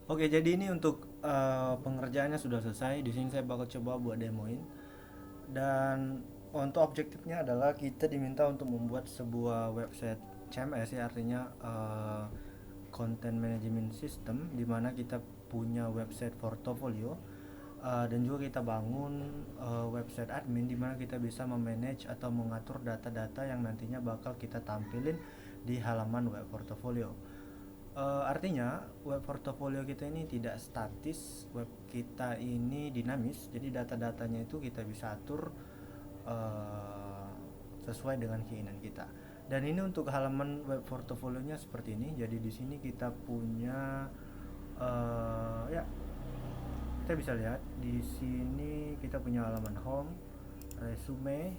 Oke, jadi ini untuk pengerjaannya sudah selesai. Di sini saya bakal coba buat demoin. Dan untuk objektifnya adalah kita diminta untuk membuat sebuah website CMS, ya artinya content management system, di mana kita punya website portfolio, dan juga kita bangun website admin di mana kita bisa memanage atau mengatur data-data yang nantinya bakal kita tampilin di halaman web portfolio. Artinya web portfolio kita ini tidak statis, web kita ini dinamis. Jadi data-datanya itu kita bisa atur uh, sesuai dengan keinginan kita. Dan ini untuk halaman web portofolionya seperti ini. Jadi di sini kita punya ya, kita bisa lihat di sini kita punya halaman home, resume,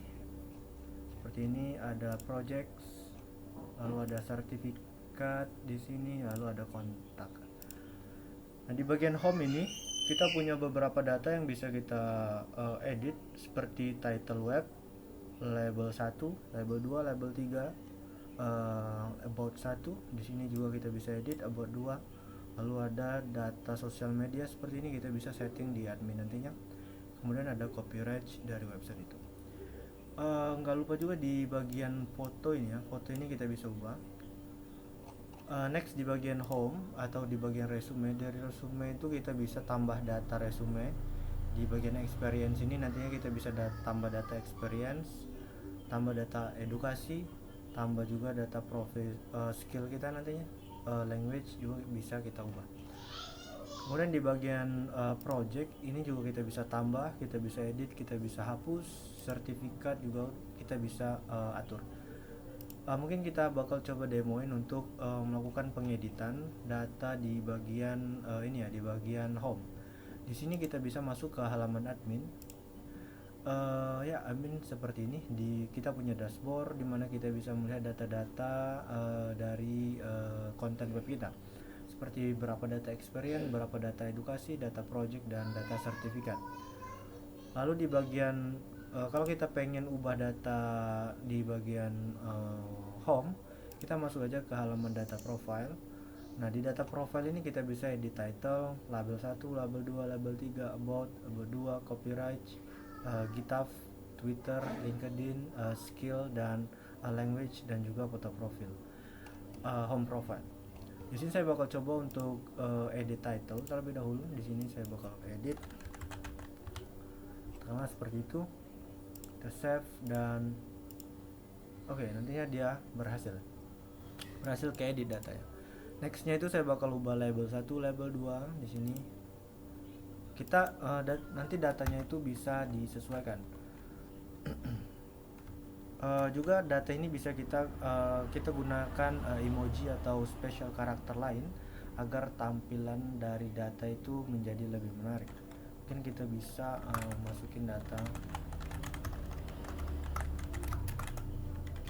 seperti ini ada projects, lalu ada sertifikat di sini, lalu ada kontak. Nah, di bagian home ini kita punya beberapa data yang bisa kita edit seperti title web, label 1, label 2, label 3, about 1. Di sini juga kita bisa edit about 2. Lalu ada data sosial media seperti ini, kita bisa setting di admin nantinya. Kemudian ada copyright dari website itu. Nggak lupa juga di bagian foto ini, ya, foto ini kita bisa ubah. Next di bagian home atau di bagian resume, dari resume itu kita bisa tambah data resume. Di bagian experience ini nantinya kita bisa tambah data experience, tambah data edukasi, tambah juga data profil, skill kita nantinya. Language juga bisa kita ubah. Kemudian di bagian project ini juga kita bisa tambah, kita bisa edit, kita bisa hapus, sertifikat juga kita bisa atur. Mungkin kita bakal coba demoin untuk melakukan pengeditan data di bagian ini ya, di bagian home. Di sini kita bisa masuk ke halaman admin. Ya, admin seperti ini. Kita punya dashboard di mana kita bisa melihat data-data dari konten web kita. Seperti berapa data experience, berapa data edukasi, data project, dan data sertifikat. Lalu di bagian kalau kita pengen ubah data di bagian home, kita masuk aja ke halaman data profile. Nah, di data profile ini kita bisa edit title, label 1, label 2, label 3, about 2, copyright, GitHub, Twitter, LinkedIn, skill, dan language, dan juga foto profil, home profile. Di sini saya bakal coba untuk edit title terlebih dahulu. Di sini saya bakal edit karena seperti itu. Kita save dan oke, nantinya dia berhasil ke edit data ya. Nextnya itu saya bakal ubah label 1, label 2 di sini. Kita nanti datanya itu bisa disesuaikan. Juga data ini bisa kita gunakan emoji atau special karakter lain agar tampilan dari data itu menjadi lebih menarik. Mungkin kita bisa masukin data.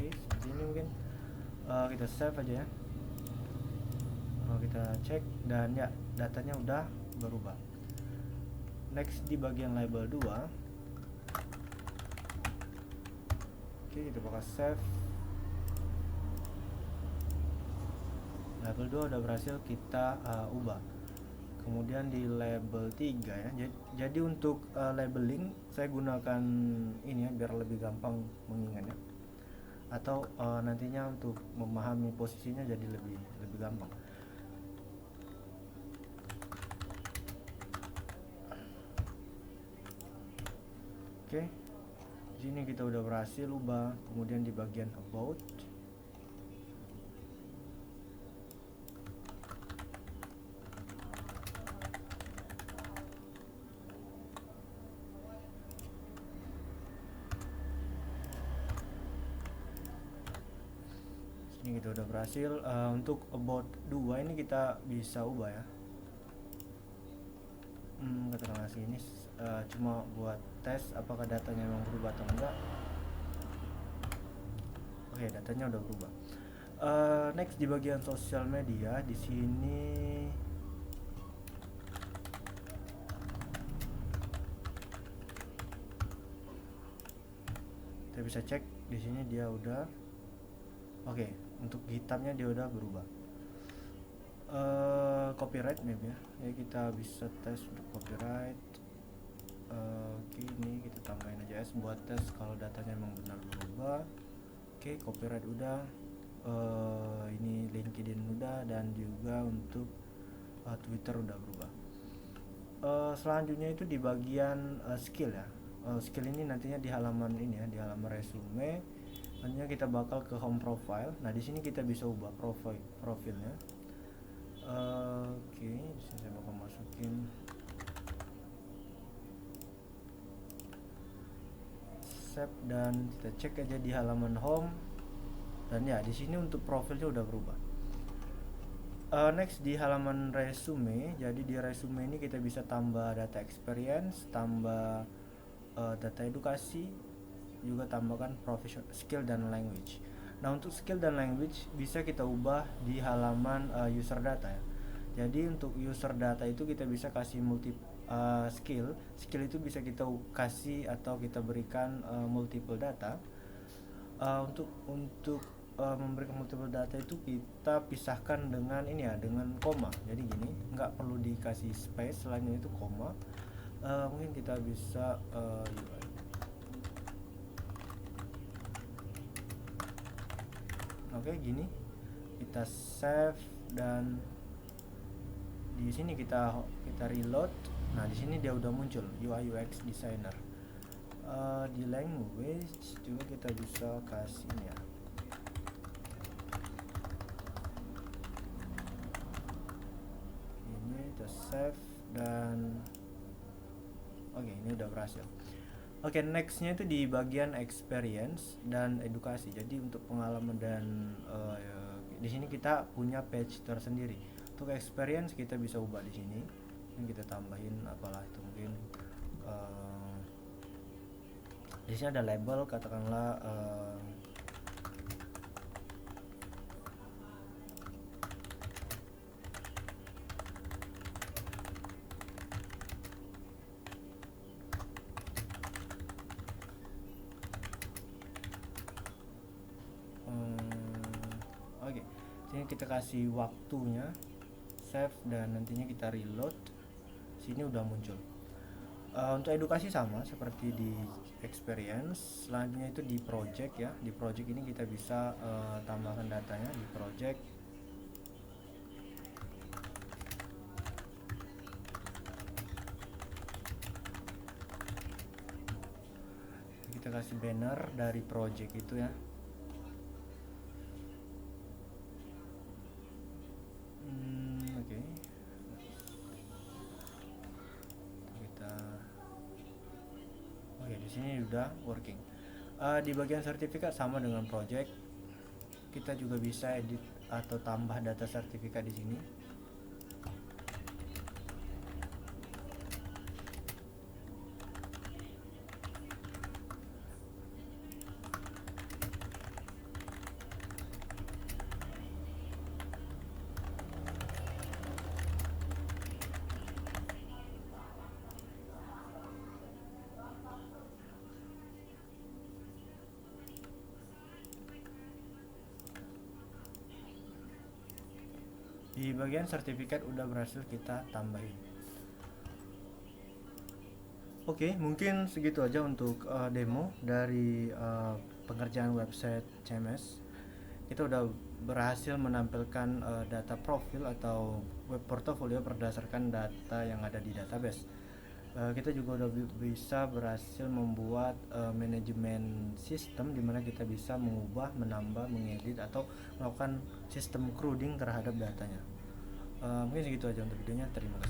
Oke, seperti ini mungkin. Kita save aja ya. Kita cek dan ya, datanya udah berubah. Next di bagian label 2. Oke, kita bakal save. Label 2 udah berhasil kita ubah. Kemudian di label 3 ya. Jadi untuk labeling saya gunakan ini ya biar lebih gampang mengingatnya. Atau nantinya untuk memahami posisinya jadi lebih gampang. Oke. Di sini kita udah berhasil ubah. Kemudian di bagian about, ini kita udah berhasil. Untuk about 2 ini kita bisa ubah ya. Keterangan sini cuma buat tes apakah datanya memang berubah atau enggak. Oke, datanya udah berubah. Next di bagian sosial media, di sini kita bisa cek. Di sini dia udah oke. Untuk GitHubnya dia udah berubah. Copyright maybe ya. Ya kita bisa tes untuk copyright. Oke, ini kita tambahin aja S buat tes kalau datanya emang benar berubah. Oke, copyright udah. Ini LinkedIn udah, dan juga untuk Twitter udah berubah. Selanjutnya itu di bagian skill ya. Skill ini nantinya di halaman ini ya, di halaman resume. Nantinya kita bakal ke home profile. Nah, di sini kita bisa ubah profilnya. Oke, di sini saya bakal masukin save, dan kita cek aja di halaman home. Dan ya, di sini untuk profilnya udah berubah. Next di halaman resume. Jadi di resume ini kita bisa tambah data experience, tambah data edukasi, juga tambahkan professional skill dan language. Nah, untuk skill dan language bisa kita ubah di halaman user data ya. Jadi untuk user data itu kita bisa kasih multi skill itu bisa kita kasih atau kita berikan multiple data. Untuk memberikan multiple data itu kita pisahkan dengan ini ya, dengan koma. Jadi gini, nggak perlu dikasih space, selanjutnya itu koma. Mungkin kita bisa UI. Oke, gini kita save, dan di sini kita reload. Nah, di sini dia udah muncul UI UX designer. Di language juga kita bisa kasih ini ya. Ini kita save, dan oke, ini udah berhasil. Oke, nextnya itu di bagian experience dan edukasi. Jadi untuk pengalaman dan di sini kita punya page tersendiri. Untuk experience kita bisa ubah di sini. Ini kita tambahin apalah itu, mungkin di sini ada label, katakanlah oke. Sini kita kasih waktunya, save, dan nantinya kita reload. Sini udah muncul. Untuk edukasi sama seperti di experience. Selanjutnya itu di project ya. Di project ini kita bisa tambahkan datanya di project. Kita kasih banner dari project itu ya. Oke. Oke, di sini udah working. Di bagian sertifikat sama dengan project. Kita juga bisa edit atau tambah data sertifikat di sini. Di bagian sertifikat udah berhasil kita tambahin. Oke, mungkin segitu aja untuk demo dari pengerjaan website CMS. Kita udah berhasil menampilkan data profil atau web portfolio berdasarkan data yang ada di database. Kita juga udah bisa berhasil membuat manajemen sistem di mana kita bisa mengubah, menambah, mengedit, atau melakukan sistem crowding terhadap datanya. Mungkin segitu aja untuk videonya. Terima kasih.